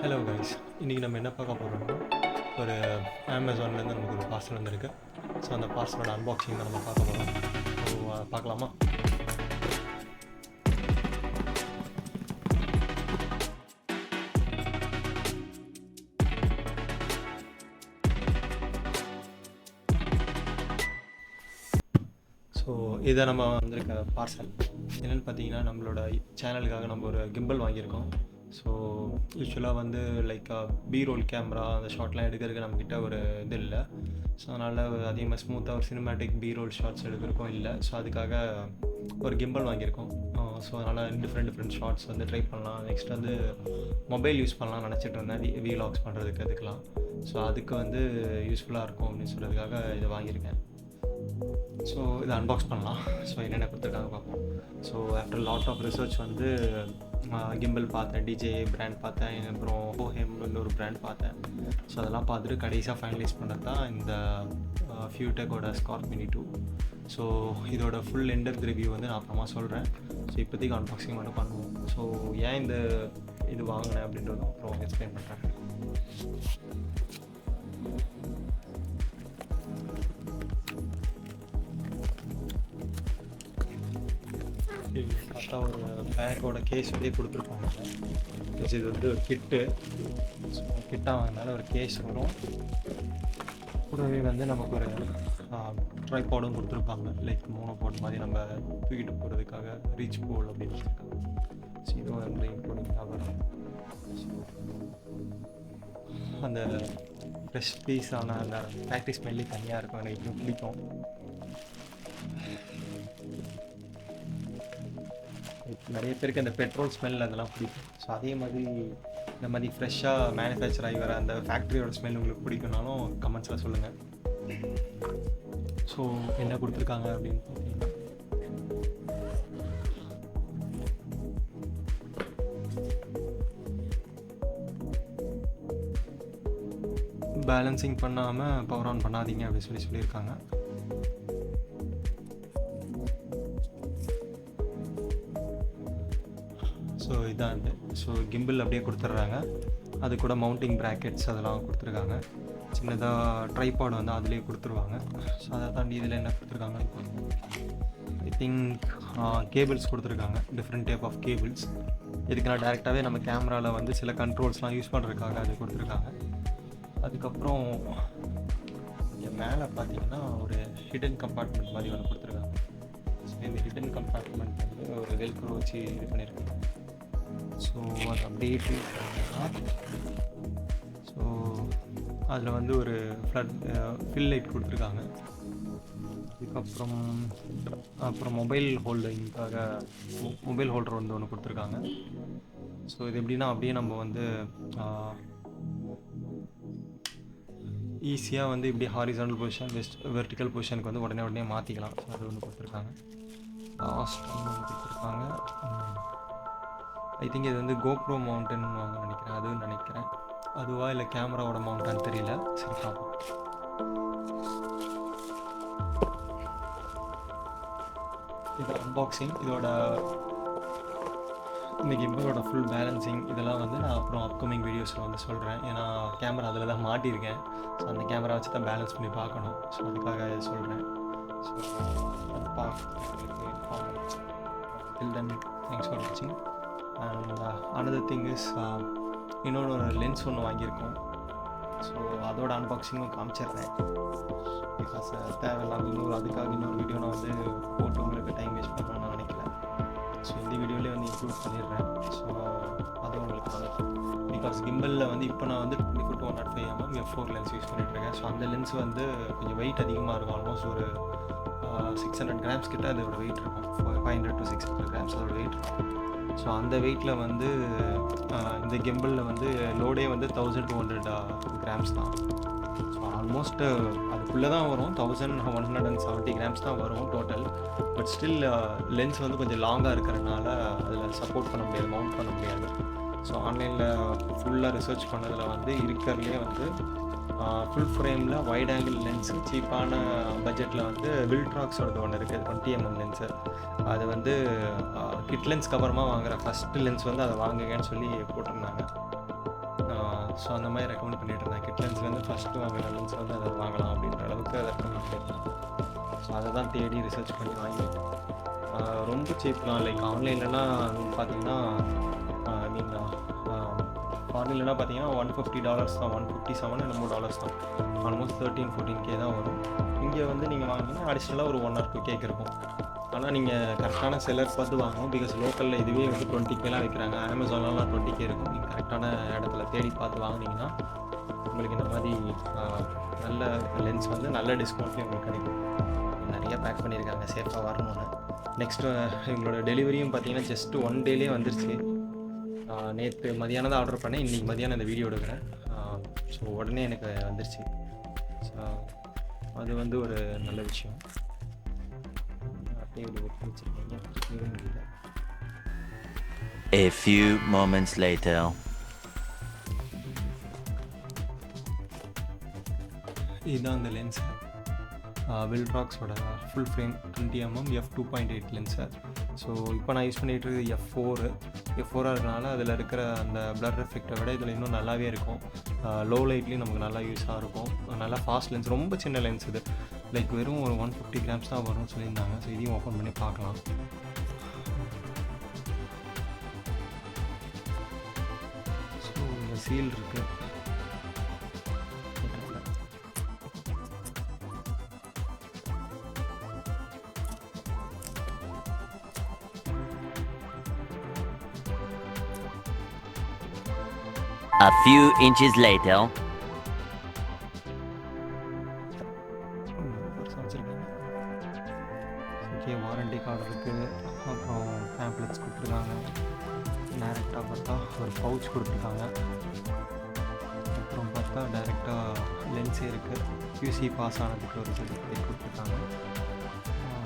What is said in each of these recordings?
Hello guys, இன்றைக்கி நம்ம என்ன பார்க்க போகிறோம்னா ஒரு அமேசான்லேருந்து நமக்கு ஒரு பார்சல் வந்திருக்கு. ஸோ அந்த பார்சலோட அன்பாக்சிங் தான் நம்ம பார்க்க போகிறோம். ஸோ பார்க்கலாமா? ஸோ இதை நம்ம வந்திருக்க பார்சல் என்னென்னு பார்த்தீங்கன்னா, நம்மளோட சேனலுக்காக நம்ம ஒரு கிம்பல் வாங்கியிருக்கோம். ஸோ யூஸ்வலாக வந்து லைக் பி-ரோல் கேமரா அந்த ஷார்ட்லாம் எடுக்கிறதுக்கு நம்மக்கிட்ட ஒரு இது இல்லை. ஸோ அதனால் அதிகமாக ஸ்மூத்தாக ஒரு சினிமேட்டிக் பி-ரோல் ஷார்ட்ஸ் எடுக்கிறக்கும் இல்லை. ஸோ அதுக்காக ஒரு கிம்பல் வாங்கியிருக்கோம். ஸோ அதனால் டிஃப்ரெண்ட் ஷார்ட்ஸ் வந்து ட்ரை பண்ணலாம். நெக்ஸ்ட் வந்து மொபைல் யூஸ் பண்ணலாம்னு நினச்சிட்டு இருந்தேன், வீலாக்ஸ் பண்ணுறதுக்கு அதுக்கெலாம். ஸோ அதுக்கு வந்து யூஸ்ஃபுல்லாக இருக்கும் அப்படின்னு சொல்கிறதுக்காக இதை வாங்கியிருக்கேன். ஸோ இதை அன்பாக்ஸ் பண்ணலாம். ஸோ என்னென்ன கொடுத்துருக்காங்க பார்ப்போம். So after lot of research வந்து கிம்பல் பார்த்தேன், டிஜே பிராண்ட் பார்த்தேன், அப்புறம் ஓஹேம்னு ஒரு பிராண்ட் பார்த்தேன். ஸோ அதெல்லாம் பார்த்துட்டு கடைசியாக ஃபைனலைஸ் பண்ணுறது தான் இந்த FeiyuTechோட Scorp Mini 2. ஸோ இதோட ஃபுல் இன்டெப்த் ரிவ்யூ வந்து நான் அப்புறமா சொல்கிறேன். ஸோ இப்போதைக்கு அன்பாக்சிங் மட்டும் பண்ணுவோம். ஸோ ஏன் இந்த இது வாங்கினேன் அப்படின்றதும் அப்புறம் எக்ஸ்பிளைன் பண்ணுறேன். பார்த்தா ஒரு பேக்கோட கேஸ் வந்து கொடுத்துருப்பாங்க. இது வந்து ஒரு கிட்டு. ஸோ கிட்டாக வாங்கினால ஒரு கேஸ் வரும். கூடவே வந்து நமக்கு ஒரு ட்ரைபாடும் கொடுத்துருப்பாங்க. லைக் மோனோபாட் மாதிரி நம்ம தூக்கிட்டு போகிறதுக்காக ரீச் போல் அப்படின்னு வச்சுருக்காங்க. ஸோ இதுவும் வந்து இன்க்ளூடிங்காக வரும். அந்த ஃப்ரெஷ் பீஸான அந்த ஃபேக்ட்ரி ஸ்மெல்லி தனியாக இருக்கும், எனக்கு இன்னும் பிடிக்கும். நிறைய பேருக்கு அந்த பெட்ரோல் ஸ்மெல் அதெல்லாம் பிடிக்கும். ஸோ அதே மாதிரி இந்த மாதிரி ஃப்ரெஷ்ஷாக மேனுஃபேக்சர் ஆகி வர அந்த ஃபேக்ட்ரியோட ஸ்மெல் உங்களுக்கு பிடிக்கும்னாலும் கமெண்ட்ஸில் சொல்லுங்கள். ஸோ என்ன கொடுத்துருக்காங்க அப்படின்னு பார்த்தீங்கன்னா, பேலன்சிங் பண்ணாமல் பவர் ஆன் பண்ணாதீங்க அப்படின்னு சொல்லியிருக்காங்க. ஸோ இதான் இது. ஸோ கிம்பிள் அப்படியே கொடுத்துட்றாங்க. அது கூட மவுண்டிங் ப்ராக்கெட்ஸ் அதெல்லாம் கொடுத்துருக்காங்க. சின்னதாக ட்ரைபாட் வந்து அதுலேயே கொடுத்துருவாங்க. ஸோ அதை தாண்டி இதில் என்ன கொடுத்துருக்காங்க, ஐ திங்க் கேபிள்ஸ் கொடுத்துருக்காங்க. Different type of cables. இதுக்கு நான் டேரெக்டாகவே நம்ம கேமராவில் வந்து சில கண்ட்ரோல்ஸ்லாம் யூஸ் பண்ணுறதுக்காக அது கொடுத்துருக்காங்க. அதுக்கப்புறம் இங்கே மேலே பார்த்தீங்கன்னா ஒரு ஹிடன் கம்பார்ட்மெண்ட் மாதிரி ஒன்று கொடுத்துருக்காங்க. ஸோ இந்த ஹிடன் கம்பார்ட்மெண்ட் வந்து ஒரு வெல்க்ரோ வச்சு இது பண்ணியிருக்காங்க. ஸோ அது அப்படியே ஸோ அதில் வந்து ஒரு ஃபில் லைட் கொடுத்துருக்காங்க. அப்புறம் மொபைல் ஹோல்டருக்காக மொபைல் ஹோல்டர் வந்து ஒன்று கொடுத்துருக்காங்க. ஸோ இது எப்படின்னா அப்படியே நம்ம வந்து ஈஸியாக வந்து இப்படி ஹாரிசான்டல் பொசிஷன் வெர்டிக்கல் பொசிஷனுக்கு வந்து உடனே மாற்றிக்கலாம். ஸோ அது ஒன்று கொடுத்துருக்காங்க. லாஸ்ட் ஒன்று கொடுத்துருக்காங்க. ஐ திங்க் இது வந்து கோப்ரோ மவுண்டன் நினைக்கிறேன். அதுவும் நினைக்கிறேன். அதுவா இல்லை கேமராவோட மவுண்டான்னு தெரியல. சரி பார்ப்போம். இது அன்பாக்சிங். இந்த கிம்பலோட ஃபுல் பேலன்சிங் இதெல்லாம் வந்து நான் அப்புறம் அப்கமிங் வீடியோஸில் வந்து சொல்கிறேன். ஏன்னா கேமரா அதில் தான் மாட்டியிருக்கேன். ஸோ அந்த கேமரா வச்சு தான் பேலன்ஸ் பண்ணி பார்க்கணும். ஸோ அதுக்காக சொல்கிறேன். ஸோ அது டில் தென் தேங்க்ஸ் ஃபார் வாட்சிங். அண்ட் அனதர் திங் இஸ் இன்னொன்று ஒரு லென்ஸ் ஒன்று வாங்கியிருக்கோம். ஸோ அதோட அன்பாக்சிங்கும் காமிச்சிடுறேன். பிகாஸ் தேவையில்லாமல் அதுக்காக இன்னொரு வீடியோ நான் வந்து போட்டு உங்களுக்கு டைம் வேஸ்ட் பண்ணணும்னு நான் நினைக்கிறேன். ஸோ இந்த வீடியோலேயே வந்து இன்க்ளூட் பண்ணிடுறேன். ஸோ அது உங்களுக்கு வந்து பிகாஸ் கிம்பலில் வந்து இப்போ நான் வந்து 20-105 F4 லென்ஸ் யூஸ் பண்ணிகிட்ருக்கேன். ஸோ அந்த லென்ஸ் வந்து கொஞ்சம் வெயிட் அதிகமாக இருக்கும். ஆல்மோஸ்ட் ஒரு 600 கிராம்ஸ் கிட்ட அதோட வெயிட் இருக்கும். 500 to 600 கிராம்ஸ் அதோட வெயிட் இருக்கும். ஸோ அந்த வெயிட்டில் வந்து இந்த கிம்பலில் வந்து லோடே வந்து 1200 கிராம்ஸ் தான். ஸோ ஆல்மோஸ்ட் அதுக்குள்ளே தான் வரும். 1170 கிராம்ஸ் தான் வரும் டோட்டல். பட் ஸ்டில் லென்ஸ் வந்து கொஞ்சம் லாங்காக இருக்கிறதுனால அதில் சப்போர்ட் பண்ண முடியாது, மவுண்ட் பண்ண முடியாது. ஸோ ஆன்லைனில் ஃபுல்லாக ரிசர்ச் பண்ணதில் வந்து இருக்கிறதுலே வந்து ஃபுல் ஃப்ரேமில் வைட் ஆங்கிள் லென்ஸு சீப்பான பட்ஜெட்டில் வந்து வில்ட்ராக்ஸோடது ஒன்று இருக்குது, 20mm லென்ஸு. அது வந்து கிட் லென்ஸ்க்கு அப்புறமா வாங்குகிற ஃபஸ்ட்டு லென்ஸ் வந்து அதை வாங்குங்கன்னு சொல்லி போட்டிருந்தாங்க. ஸோ அந்த மாதிரி ரெக்கமெண்ட் பண்ணிட்டு இருந்தேன். கிட் லென்ஸ்லேருந்து ஃபஸ்ட்டு வாங்குற லென்ஸ் வந்து அதை வாங்கலாம் அப்படின்ற அளவுக்கு அதை ரெக்கமெண்ட் பண்ணியிருந்தேன். ஸோ அதை தான் தேடி ரிசர்ச் பண்ணி வாங்கியிருக்கேன். ரொம்ப சீப்லாம் லைக் ஆன்லைன்லலாம் பார்த்தீங்கன்னா நீங்கள் ஆன்லைன்லாம் பார்த்தீங்கன்னா $150 தான், $157 என்னமோ டாலர்ஸ் தான், ஆல்மோஸ்ட் 13-14K தான் வரும். இங்கே வந்து நீங்கள் வாங்கினீங்கன்னா அடிஷ்னலாக ஒரு 1 or 2K இருக்கும். ஆனால் நீங்கள் கரெக்டான செல்லர்ஸ் பார்த்து வாங்கணும். பிகாஸ் லோக்கலில் இதுவே வந்து 20Kலாம் விற்கிறாங்க. அமேசான்லாம் 20K இருக்கும். நீங்கள் கரெக்டான இடத்துல தேடி பார்த்து வாங்கினீங்கன்னா உங்களுக்கு இந்த மாதிரி நல்ல லென்ஸ் வந்து நல்ல டிஸ்கவுண்ட்லேயும் உங்களுக்கு கிடைக்கும். நிறைய பேக் பண்ணியிருக்காங்க சேஃபாக வரணும்னு. நெக்ஸ்ட்டு எங்களோட டெலிவரியும் பார்த்தீங்கன்னா ஜஸ்ட் 1 டேலேயே வந்துருச்சு. நேற்று மதியானம் தான் ஆர்டர் பண்ணேன், இன்றைக்கி மதியானம் இந்த வீடியோ எடுக்கிறேன். ஸோ உடனே எனக்கு வந்துருச்சு. ஸோ அது வந்து ஒரு நல்ல விஷயம். அப்படியே வச்சுருக்கீங்க. A few moments later. இதுதான் அந்த லென்ஸ், வில்ட்ராக்ஸோட full frame 20mm F2.8 lens. So இப்போ நான் யூஸ் பண்ணிகிட்டு இருக்குது F4 இருக்கனால அதில் இருக்கிற அந்த பிளர் எஃபெக்டை விட இதில் இன்னும் நல்லாவே இருக்கும். லோ லைட்லேயும் நமக்கு நல்லா யூஸாக இருக்கும். நல்லா ஃபாஸ்ட் லென்ஸ், ரொம்ப சின்ன லென்ஸ் இது, லைக் வெறும் ஒரு 150 grams தான் வரும்னு சொல்லியிருந்தாங்க. ஸோ இதையும் ஓப்பன் பண்ணி பார்க்கலாம். ஸோ இந்த சீல் இருக்குது. A few inches later. Okay, warranty card இருக்குது. அப்புறம் பேம்ப்ளெட்ஸ் கொடுத்துருக்காங்க. டைரெக்டாக பார்த்தா ஒரு பவுச் கொடுத்துருக்காங்க. அப்புறம் பார்த்தா டைரெக்டாக லென்ஸே இருக்குது. QC பாஸ் ஆனதுக்கு ஒரு சர்டிஃபிகேட் கொடுத்துருக்காங்க.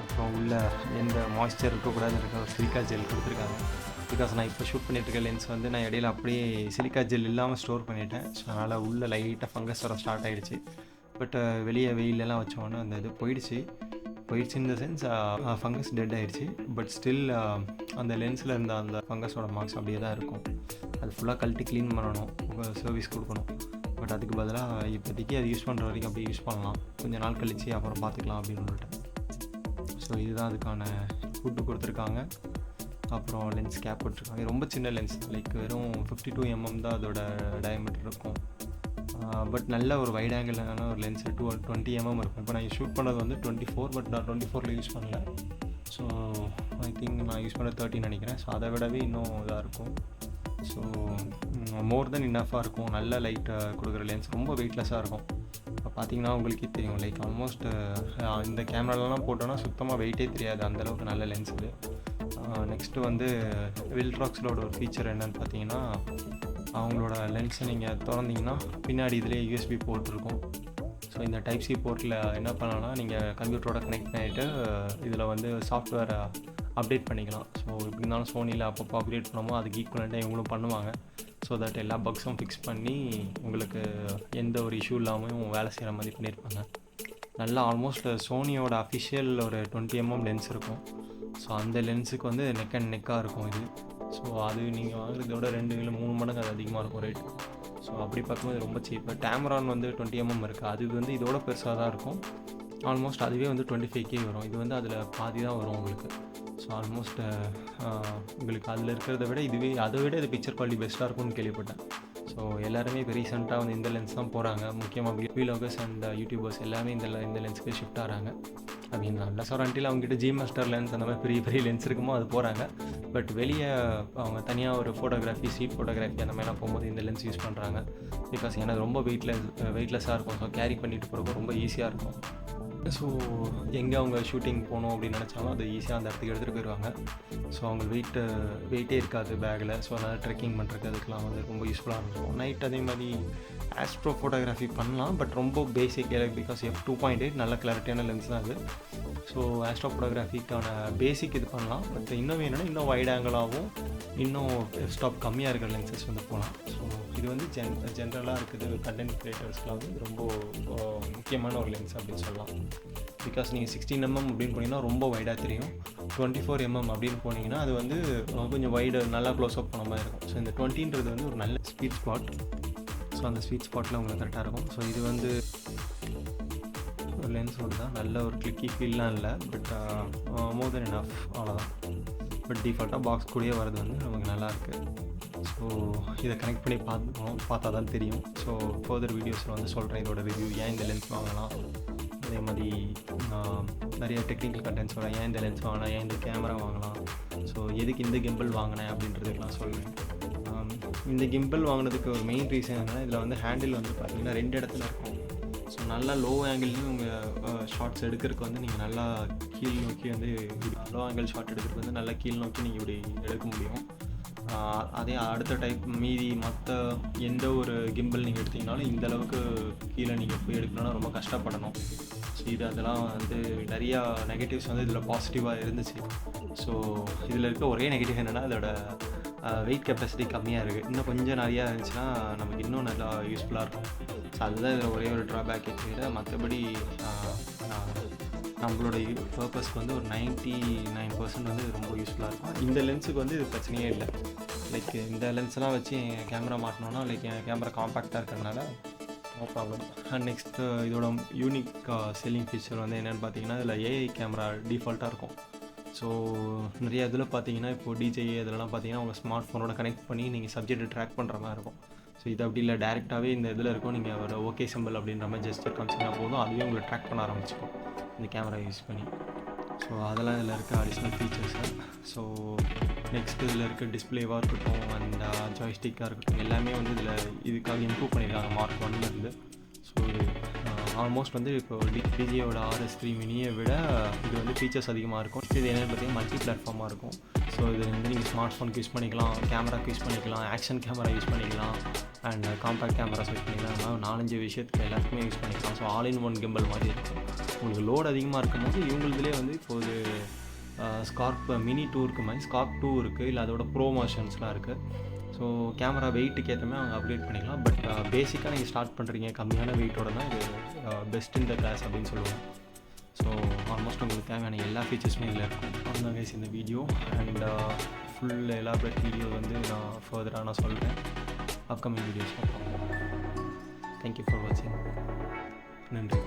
அப்புறம் உள்ள எந்த மாய்ஸ்சர் இருக்கக்கூடாதுன்னு இருக்க ஒரு சிலிக்கா ஜெல் கொடுத்துருக்காங்க. பிகாஸ் நான் இப்போ ஷூட் பண்ணிட்டு இருக்க லென்ஸ் வந்து நான் இடையில அப்படியே சிலிக்கா ஜெல் இல்லாமல் ஸ்டோர் பண்ணிட்டேன். ஸோ அதனால் உள்ளே லைட்டாக ஃபங்கஸ் வர ஸ்டார்ட் ஆகிடுச்சு. பட் வெளியே வெயிலெலாம் வச்சோன்னே அந்த இது போயிடுச்சு இந்த சென்ஸ் ஃபங்கஸ் டெட் ஆகிடுச்சு. பட் ஸ்டில் அந்த லென்ஸில் இருந்த அந்த ஃபங்கஸோட மார்க்ஸ் அப்படியே தான் இருக்கும். அது ஃபுல்லாக கழட்டி க்ளீன் பண்ணணும், சர்வீஸ் கொடுக்கணும். பட் அதுக்கு பதிலாக இப்போதைக்கு அது யூஸ் பண்ணுற வரைக்கும் அப்படியே யூஸ் பண்ணலாம், கொஞ்சம் நாள் கழித்து அப்புறம் பார்த்துக்கலாம் அப்படின்னு சொல்லிட்டேன். ஸோ இதுதான் அதுக்கான ஃபுட்டு கொடுத்துருக்காங்க. அப்புறம் லென்ஸ் கேப் போட்டிருக்காங்க. ரொம்ப சின்ன லென்ஸ், லைக் வெறும் 52mm தான் அதோட டயமீட்டர் இருக்கும். பட் நல்ல ஒரு வைட் ஆங்கிளான ஒரு லென்ஸ் 20mm இருக்கும். இப்போ நான் ஷூட் பண்ணது வந்து 24, பட் நான் 24 யூஸ் பண்ணல. ஸோ ஐ திங்க் நான் யூஸ் பண்ண 13 நினைக்கிறேன். ஸோ அதை விடவே இன்னும் இதாக இருக்கும். ஸோ மோர் தென் இனஃபாக இருக்கும். நல்ல லைட்டை கொடுக்குற லென்ஸ், ரொம்ப வெயிட்லெஸ்ஸாக இருக்கும். இப்போ பார்த்தீங்கன்னா உங்களுக்கே தெரியும், லைக் ஆல்மோஸ்ட் இந்த கேமராலலாம் போட்டோன்னா சுத்தமாக வெயிட்டே தெரியாது, அந்தளவுக்கு நல்ல லென்ஸ் இது. நெக்ஸ்ட்டு வந்து வில்ட்ராக்ஸோட ஒரு ஃபீச்சர் என்னென்னு பார்த்தீங்கன்னா, அவங்களோட லென்ஸை நீங்கள் திறந்தீங்கன்னா பின்னாடி இதிலே USB போர்ட் இருக்கும். ஸோ இந்த டைப் C போர்ட்டில் என்ன பண்ணலாம்னா, நீங்கள் கம்ப்யூட்டரோட கனெக்ட் பண்ணிவிட்டு இதில் வந்து சாஃப்ட்வேரை அப்டேட் பண்ணிக்கலாம். ஸோ இப்படி இருந்தாலும் சோனியில் அப்பப்போ அப்டேட் பண்ணும்போது அதுக்கு ஈக்குவலண்ட்டாக இவங்களும் பண்ணுவாங்க. ஸோ தட் எல்லா பக்ஸும் ஃபிக்ஸ் பண்ணி உங்களுக்கு எந்த ஒரு இஷ்யூ இல்லாமல் வேலை செய்கிற மாதிரி பண்ணியிருப்பாங்க. நல்லா ஆல்மோஸ்ட் சோனியோட அஃபிஷியல் ஒரு 20mm லென்ஸ் இருக்கும். ஸோ அந்த லென்ஸுக்கு வந்து நெக் அண்ட் நெக்காக இருக்கும் இது. ஸோ அது நீங்கள் வாங்குறதோட 2 இல்லை 3 மடங்கு அது அதிகமாக இருக்கும் ரேட். ஸோ அப்படி பார்க்கும்போது ரொம்ப சீப்பு. டேமரான் வந்து 20mm இருக்குது, அது வந்து இதோட பெருசாக தான் இருக்கும். ஆல்மோஸ்ட் அதுவே வந்து 25K வரும். இது வந்து அதில் பாதி தான் வரும் உங்களுக்கு. ஸோ ஆல்மோஸ்ட் உங்களுக்கு அதில் இருக்கிறத விட இதுவே அதை விட இது பிக்சர் குவாலிட்டி பெஸ்ட்டாக இருக்கும்னு கேள்விப்பட்டேன். ஸோ எல்லாருமே இப்போ ரீசெண்டாக வந்து இந்த லென்ஸ் தான் போகிறாங்க. முக்கியமாக வீலாகர்ஸ் அண்ட் யூடியூபர்ஸ் எல்லாமே இந்த லென்ஸுக்கு ஷிஃப்ட் ஆகிறாங்க. அப்படின்னு நல்லா சொல்கிறேன்ட்டில் அவங்ககிட்ட G மாஸ்டர் லென்ஸ் அந்த மாதிரி பெரிய பெரிய லென்ஸ் இருக்குமோ அது போகிறாங்க. பட் வெளியே அவங்க தனியாக ஒரு ஃபோட்டோகிராஃபி, ஸ்ட்ரீட் ஃபோட்டோகிராஃபி அந்த மாதிரிலாம் போகும்போது இந்த லென்ஸ் யூஸ் பண்ணுறாங்க. பிகாஸ் எனக்கு ரொம்ப வெயிட்லெஸ்ஸாக இருக்கும். ஸோ கேரி பண்ணிட்டு போகிறப்போ ரொம்ப ஈஸியாக இருக்கும். ஸோ எங்கே அவங்க ஷூட்டிங் போகணும் அப்படின்னு நினச்சாலும் அது ஈஸியாக அந்த இடத்துக்கு எடுத்துகிட்டு போயிடுவாங்க. ஸோ அவங்க வெயிட்டே இருக்காது பேக்கில். ஸோ அதனால் ட்ரெக்கிங் பண்ணுறதுக்கு அதுக்கெலாம் வந்து ரொம்ப யூஸ்ஃபுல்லாக இருக்கும். நைட் அதே மாதிரி ஆஸ்ட்ரோ ஃபோட்டோகிராஃபி பண்ணலாம், பட் ரொம்ப பேசிக், பிகாஸ் F2.8 நல்ல கிளாரிட்டியான லென்ஸ் தான் அது. ஸோ ஆஸ்ட்ரோ ஃபோட்டோகிராஃபிக்கான பேசிக் இது பண்ணலாம். பட் இன்னும் வேணும்னா இன்னும் வைட் ஆங்கிளாகவும் இன்னும் ஸ்டாப் கம்மியாக இருக்கிற லென்சஸ் வந்து போகலாம். ஸோ இது வந்து ஜென்ரலாக இருக்குது கண்டென்ட் க்ரியேட்டர்ஸ்க்குலாம் வந்து ரொம்ப முக்கியமான ஒரு லென்ஸ் அப்படின்னு சொல்லலாம். பிகாஸ் நீங்கள் 16mm அப்படின்னு போனீங்கன்னா ரொம்ப வைடாக தெரியும். 24mm அப்படின்னு போனீங்கன்னா அது வந்து கொஞ்சம் வைடு நல்லா க்ளோஸ் அப் பண்ண மாதிரி இருக்கும். ஸோ இந்த 20ன்றது வந்து ஒரு நல்ல ஸ்வீட் ஸ்பாட். ஸோ அந்த ஸ்வீட் ஸ்பாட்டில் உங்களுக்கு கரெக்டாக இருக்கும். ஸோ இது வந்து ஒரு லென்ஸ் ஒன்று தான், நல்ல ஒரு கிளிக்கி ஃபீல்லாம் இல்லை, பட் மோர் தென் எனஃப் அவ்வளோதான். பட் டிஃபால்ட்டாக பாக்ஸ் கூடயே வரது வந்து நமக்கு நல்லாயிருக்கு. ஸோ இதை கனெக்ட் பண்ணி பார்த்தா தான் தெரியும். ஸோ ஃபர்தர் வீடியோஸில் வந்து சொல்கிறேன் இதோட ரிவ்யூ, ஏன் இந்த லென்ஸ் வாங்கலாம், அதே மாதிரி நிறைய டெக்னிக்கல் கண்டென்ட்ஸ் வரும், ஏன் இந்த லென்ஸ் வாங்கினா, ஏன் இந்த கேமரா வாங்கலாம், ஸோ எதுக்கு இந்த கிம்பிள் வாங்கினேன் அப்படின்றதுக்கெலாம் சொல்கிறேன். இந்த கிம்பிள் வாங்கினதுக்கு ஒரு மெயின் ரீசன் என்னென்னா, இதில் வந்து ஹேண்டில் வந்து பார்த்திங்கன்னா 2 இடத்துல இருக்கும். ஸோ நல்லா லோ ஆங்கிள்லேயும் உங்கள் ஷார்ட்ஸ் எடுக்கிறதுக்கு வந்து நீங்கள் நல்லா கீழ் நோக்கி வந்து லோ ஆங்கிள் ஷார்ட் எடுக்கிறதுக்கு வந்து நல்லா கீழ் நோக்கி நீங்கள் இப்படி எடுக்க முடியும். அதே அடுத்த டைப் மீதி மற்ற எந்த ஒரு கிம்பிள் நீங்கள் எடுத்திங்கனாலும் இந்தளவுக்கு கீழே நீங்கள் போய் எடுக்கணும்னா ரொம்ப கஷ்டப்படணும். ஸோ அதெல்லாம் வந்து நிறையா நெகட்டிவ்ஸ் வந்து இதில் பாசிட்டிவாக இருந்துச்சு. ஸோ இதில் இருக்க ஒரே நெகட்டிவ் என்னென்னா அதோட வெயிட் கெப்பாசிட்டி கம்மியாக இருக்குது. இன்னும் கொஞ்சம் நிறையா இருந்துச்சுன்னா நமக்கு இன்னும் நல்லா யூஸ்ஃபுல்லாக இருக்கும். ஸோ அதுதான் இதில் ஒரே ஒரு ட்ராபேக்கே தவிர மற்றபடி நம்மளோட பர்பஸ்க்கு வந்து ஒரு 99% வந்து ரொம்ப யூஸ்ஃபுல்லாக இருக்கும். இந்த லென்ஸுக்கு வந்து இது பிரச்சனையே இல்லை. லைக் இந்த லென்ஸ்லாம் வச்சு என் கேமரா மாட்டினோன்னா லைக் என் கேமரா காம்பேக்டாக இருக்கிறதுனால நோ ப்ராப்ளம். அண்ட் நெக்ஸ்ட்டு இதோட யூனிக் செல்லிங் ஃபீச்சர் வந்து என்னென்னு பார்த்தீங்கன்னா, இதில் ஏஐ கேமரா டிஃபால்ட்டாக இருக்கும். ஸோ நிறைய இதில் பார்த்தீங்கன்னா இப்போது டிஜே இதெல்லாம் பார்த்தீங்கன்னா உங்கள் ஸ்மார்ட் ஃபோனோட கனெக்ட் பண்ணி நீங்கள் சப்ஜெக்டை ட்ராக் பண்ணுற மாதிரி இருக்கும். ஸோ இது அப்படி இல்லை, டேரெக்டாகவே இந்த இதில் இருக்கும். நீங்கள் ஒரு ஓகே சிம்பிள் அப்படின்ற மாதிரி ஜஸ்ட் காமிச்சிங்கன்னா போதும், அதுவே உங்களை ட்ராக் பண்ண ஆரம்பிச்சிக்கும் இந்த கேமரா யூஸ் பண்ணி. ஸோ அதெல்லாம் இதில் இருக்க அடிஷ்னல் ஃபீச்சர்ஸு. ஸோ நெக்ஸ்ட்டு இதில் இருக்க டிஸ்பிளேவாக இருக்கட்டும் அண்ட் ஜாய்ஸ்டிக்காக இருக்கட்டும் எல்லாமே வந்து இதில் இதுக்காக இம்ப்ரூவ் பண்ணியிருக்காங்க Mark 1லேருந்து. ஸோ ஆல்மோஸ்ட் வந்து இப்போ டிஜேயோட RS3 மினியை விட இது வந்து ஃபீச்சர்ஸ் அதிகமாக இருக்கும். இது என்னென்னு பார்த்தீங்கன்னா மல்டி பிளாட்ஃபார்மாக இருக்கும். ஸோ இது வந்து நீங்கள் ஸ்மார்ட் ஃபோனுக்கு யூஸ் பண்ணிக்கலாம், கேமராக்கு யூஸ் பண்ணிக்கலாம், ஆக்ஷன் கேமரா யூஸ் பண்ணிக்கலாம் அண்ட் காம்பேக்ட் கேமராஸ் யூஸ் பண்ணிக்கலாம். 4-5 விஷயத்துக்கு எல்லாத்துக்குமே யூஸ் பண்ணிக்கலாம். So all in one gimbal மாதிரி இருக்கும். உங்களுக்கு லோட் அதிகமாக இருக்கும்போது இவங்களுதுலேயே வந்து இப்போது ஸ்கார்ப் மினி 2 இருக்குது, மாதிரி ஸ்கார்ப் 2 இருக்குது, இல்லை அதோட ப்ரோ வெர்ஷன்ஸ்லாம் இருக்குது. ஸோ கேமரா வெயிட்டுக்கு ஏற்ற மாதிரி அவங்க அப்டேட் பண்ணிக்கலாம். பட் பேசிக்காக நீங்கள் ஸ்டார்ட் பண்ணுறீங்க கம்மியான வெயிட்டோட தான் இது பெஸ்ட் இன் த கிளாஸ் அப்படின்னு சொல்லுவோம். ஸோ ஆல்மோஸ்ட் உங்களுக்கு தேவையான எல்லா ஃபீச்சர்ஸுமே இதில் இருக்கும். அதுதான் கைஸ் இந்த video and full elaborate video வந்து நான் ஃபர்தராக நான் சொல்கிறேன் அப்கமிங் வீடியோஸ். தேங்க்யூ ஃபார் வாட்சிங். நன்றி.